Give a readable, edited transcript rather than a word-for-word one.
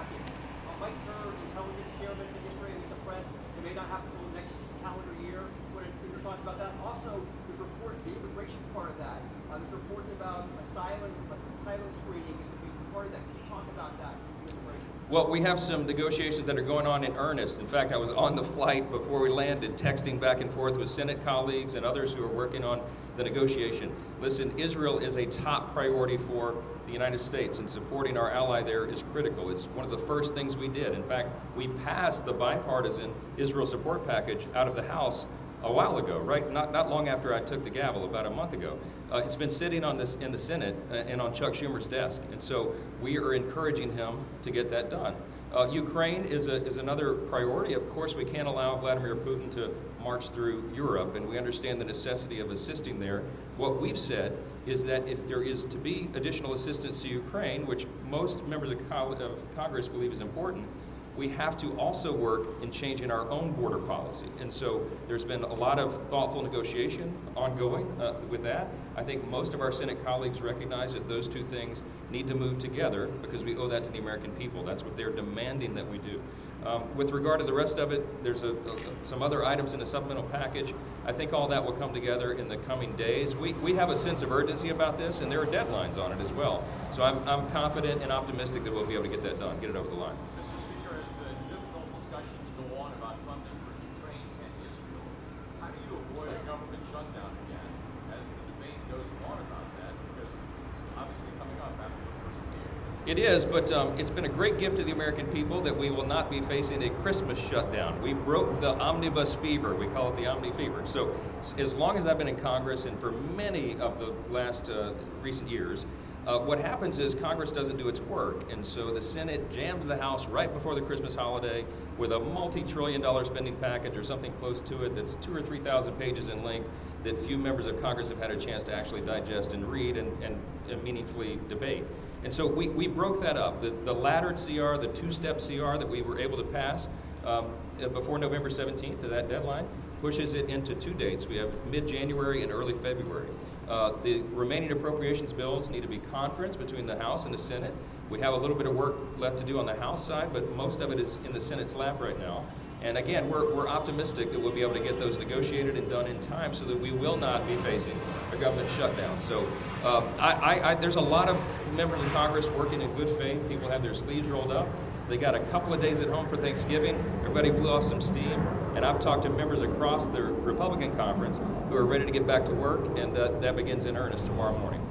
package might turn intelligence share misinformation with the press. It may not happen until the next calendar year. What are your thoughts about that? Also, there's reports, the immigration part of that. There's reports about asylum screening is going to be part of that. Can you talk about that? Well, we have some negotiations that are going on in earnest. In fact, I was on the flight before we landed, texting back and forth with Senate colleagues and others who are working on the negotiation. Listen, Israel is a top priority for the United States, and supporting our ally there is critical. It's one of the first things we did. In fact, we passed the bipartisan Israel support package out of the House a while ago, right? Not long after I took the gavel, about a month ago. It's been sitting on this in the Senate and on Chuck Schumer's desk, and so we are encouraging him to get that done. Ukraine is another priority. Of course, we can't allow Vladimir Putin to march through Europe, and we understand the necessity of assisting there. What we've said is that if there is to be additional assistance to Ukraine, which most members of Congress believe is important, we have to also work in changing our own border policy. And so there's been a lot of thoughtful negotiation ongoing with that. I think most of our Senate colleagues recognize that those two things need to move together because we owe that to the American people. That's what they're demanding that we do. With regard to the rest of it, there's some other items in the supplemental package. I think all that will come together in the coming days. We have a sense of urgency about this, and there are deadlines on it as well. So I'm confident and optimistic that we'll be able to get that done, get it over the line. Government shutdown again as the debate goes on about that, because it's obviously coming up after the first year. It is, but it's been a great gift to the American people that we will not be facing a Christmas shutdown. We broke the omnibus fever. We call it the Omni fever. So as long as I've been in Congress, and for many of the last recent years, what happens is Congress doesn't do its work, and so the Senate jams the House right before the Christmas holiday with a multi-trillion-dollar spending package or something close to it that's 2,000 or 3,000 pages in length that few members of Congress have had a chance to actually digest and read and meaningfully debate. And so we broke that up. The laddered CR, the two-step CR that we were able to pass before November 17th to that deadline, pushes it into two dates. We have mid-January and early February. The remaining appropriations bills need to be conferenced between the House and the Senate. We have a little bit of work left to do on the House side, but most of it is in the Senate's lap right now. And again, we're optimistic that we'll be able to get those negotiated and done in time so that we will not be facing a government shutdown. So there's a lot of members of Congress working in good faith. People have their sleeves rolled up. They got a couple of days at home for Thanksgiving. Everybody blew off some steam. And I've talked to members across the Republican conference who are ready to get back to work, and that begins in earnest tomorrow morning.